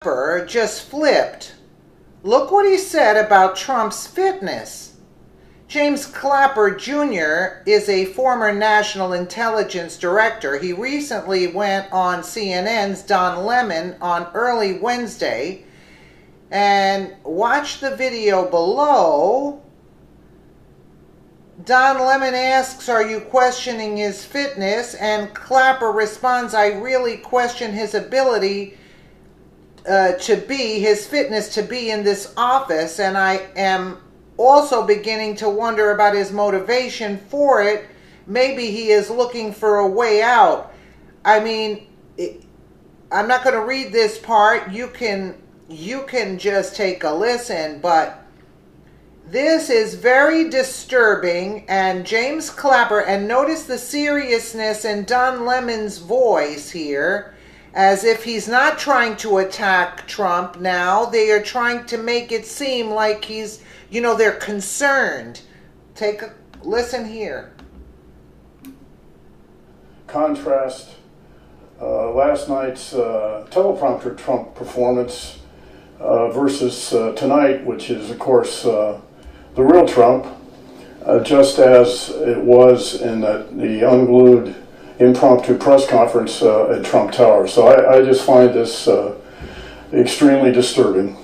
Clapper just flipped. Look what he said about Trump's fitness. James Clapper Jr. is a former National Intelligence Director. He recently went on CNN's Don Lemon on early Wednesday, and watch the video below. Don Lemon asks, "Are you questioning his fitness?" And Clapper responds, "I really question his ability his fitness to be in this office, and I am also beginning to wonder about his motivation for it. Maybe he is looking for a way out." I mean, I'm not going to read this part. You can just take a listen, but this is very disturbing. And James Clapper, and notice the seriousness in Don Lemon's voice here, as if he's not trying to attack Trump now. They are trying to make it seem like he's, they're concerned. Take a listen here. Contrast last night's teleprompter Trump performance versus tonight, which is, of course, the real Trump, just as it was in the unglued impromptu press conference at Trump Tower. So I just find this extremely disturbing.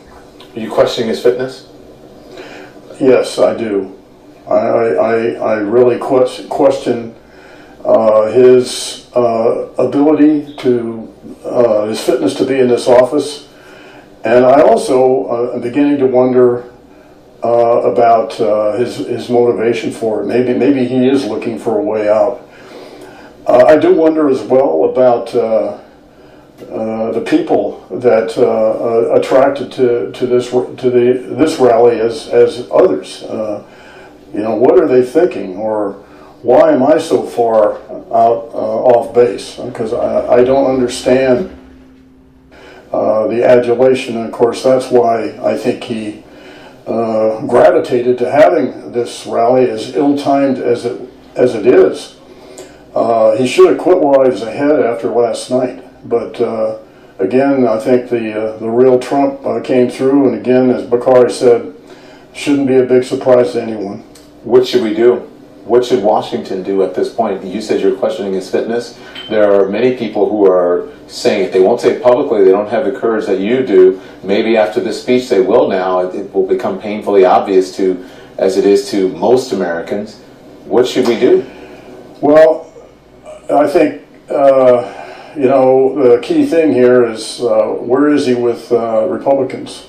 Are you questioning his fitness? Yes, I do. I really question his ability his fitness to be in this office. And I also am beginning to wonder about his motivation for it. Maybe he is looking for a way out. I do wonder as well about the people that attracted to this rally as others. What are they thinking, or why am I so far out off base? Because I don't understand the adulation, and of course that's why I think he gravitated to having this rally, as ill-timed as it is. He should have quit while he was ahead after last night. But again, I think the real Trump came through, and again, as Bakari said, shouldn't be a big surprise to anyone. What should we do? What should Washington do at this point? You said you're questioning his fitness. There are many people who are saying it. They won't say it publicly. They don't have the courage that you do. Maybe after this speech they will now. It will become painfully obvious as it is to most Americans. What should we do? Well, I think, the key thing here is where is he with Republicans?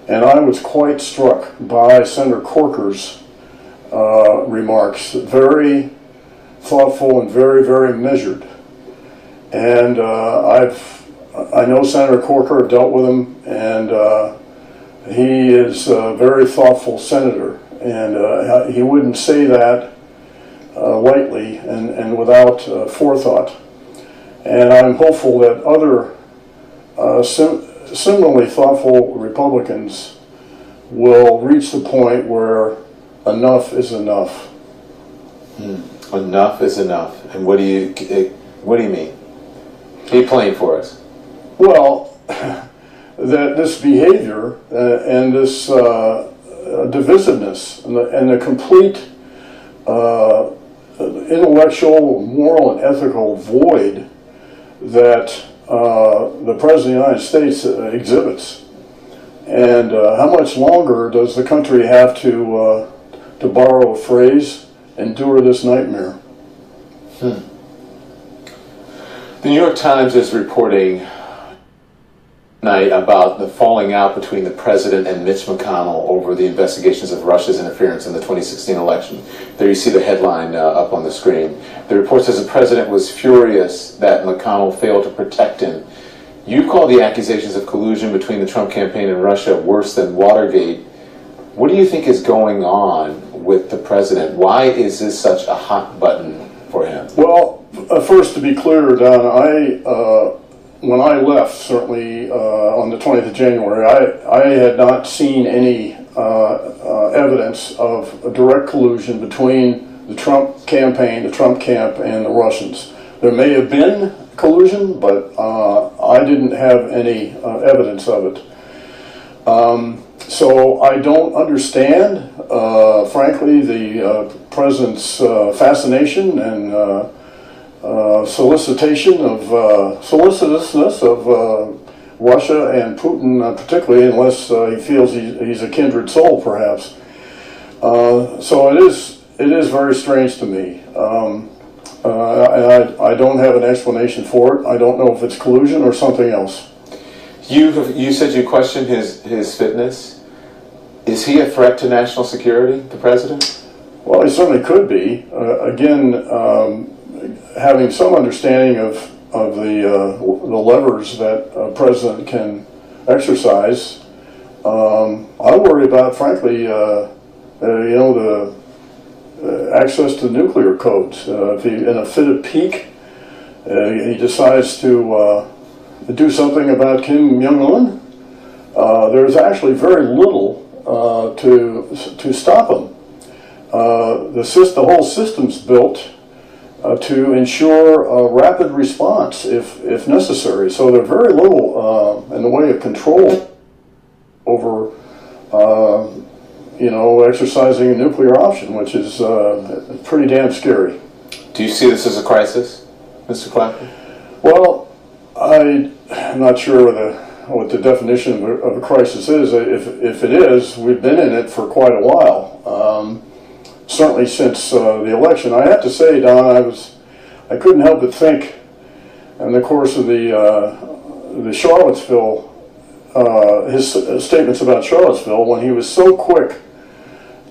And I was quite struck by Senator Corker's remarks. Very thoughtful and very, very measured. And I know Senator Corker, I've dealt with him, and he is a very thoughtful senator. And he wouldn't say that lightly and without forethought. And I'm hopeful that other similarly thoughtful Republicans will reach the point where enough is enough. Enough is enough. And what do you mean? Be plain for us. Well, that this behavior and this divisiveness and the complete intellectual, moral, and ethical void that the President of the United States exhibits. And how much longer does the country have to borrow a phrase, endure this nightmare? The New York Times is reporting tonight about the falling out between the president and Mitch McConnell over the investigations of Russia's interference in the 2016 election. There you see the headline up on the screen. The report says the president was furious that McConnell failed to protect him. You call the accusations of collusion between the Trump campaign and Russia worse than Watergate. What do you think is going on with the president? Why is this such a hot button for him? Well, first, to be clear, Don, when I left, certainly on the 20th of January, I had not seen any evidence of a direct collusion between the Trump campaign, the Trump camp, and the Russians. There may have been collusion, but I didn't have any evidence of it. So I don't understand, frankly, the president's fascination and solicitousness of Russia and Putin, particularly, unless he feels he's a kindred soul, perhaps. So it is very strange to me. I don't have an explanation for it. I don't know if it's collusion or something else. You said you questioned his fitness. Is he a threat to national security, the president? Well, he certainly could be. Again, having some understanding of the levers that a president can exercise, I worry about, frankly, the access to nuclear codes. If he, in a fit of pique, he decides to do something about Kim Jong-un, there's actually very little to stop him. The whole system's built to ensure a rapid response if necessary. So there's very little in the way of control over exercising a nuclear option, which is pretty damn scary. Do you see this as a crisis, Mr. Clapper? Well, I'm not sure what the definition of a crisis is. If it is, we've been in it for quite a while. Certainly since the election. I have to say, Don, I couldn't help but think, in the course of the Charlottesville, his statements about Charlottesville, when he was so quick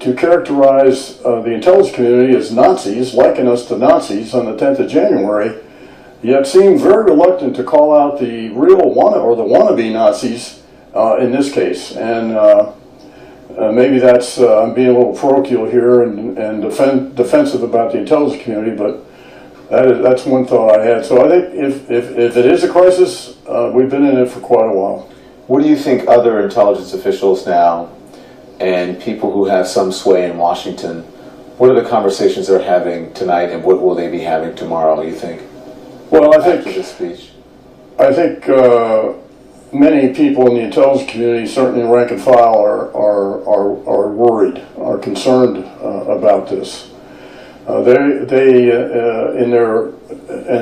to characterize the intelligence community as Nazis, liken us to Nazis on the 10th of January, yet seemed very reluctant to call out the real wannabe Nazis in this case. And maybe that's I'm being a little parochial here and defensive about the intelligence community, but that's one thought I had. So I think if it is a crisis, we've been in it for quite a while. What do you think other intelligence officials now and people who have some sway in Washington, what are the conversations they're having tonight, and what will they be having tomorrow, you think? Well, after this speech? I think many people in the intelligence community, certainly rank and file, are worried, are concerned about this. And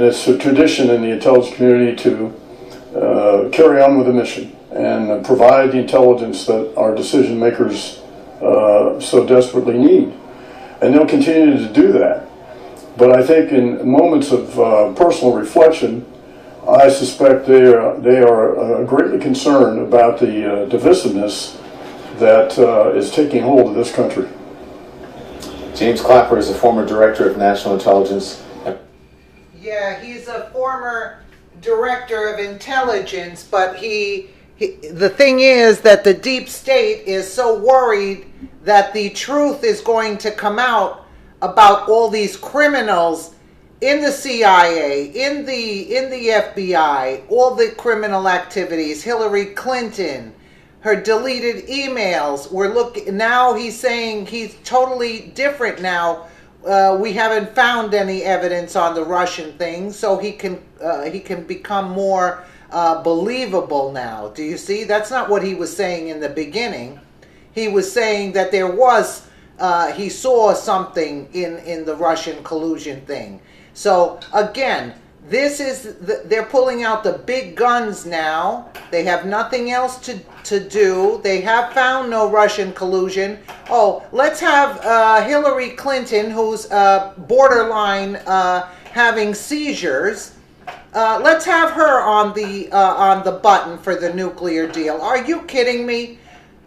it's a tradition in the intelligence community to carry on with the mission and provide the intelligence that our decision makers so desperately need. And they'll continue to do that. But I think in moments of personal reflection, I suspect they are greatly concerned about the divisiveness that is taking hold of this country. James Clapper is a former director of national intelligence. Yeah, he's a former director of intelligence, but the thing is that the deep state is so worried that the truth is going to come out about all these criminals in the CIA, in the FBI, all the criminal activities, Hillary Clinton, her deleted emails. Now he's saying he's totally different now. We haven't found any evidence on the Russian thing, so he can become more believable now. Do you see? That's not what he was saying in the beginning. He was saying that there was he saw something in the Russian collusion thing. So again, this is they're pulling out the big guns now. They have nothing else to do. They have found no Russian collusion. Oh, let's have Hillary Clinton, who's borderline having seizures. Let's have her on the button for the nuclear deal. Are you kidding me?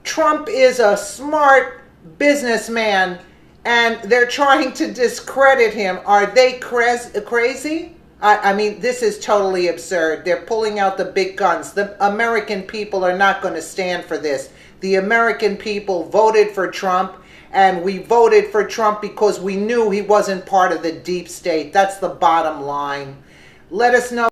Trump is a smart businessman, and they're trying to discredit him. Are they crazy? I mean, this is totally absurd. They're pulling out the big guns. The American people are not going to stand for this. The American people voted for Trump, and we voted for Trump because we knew he wasn't part of the deep state. That's the bottom line. Let us know.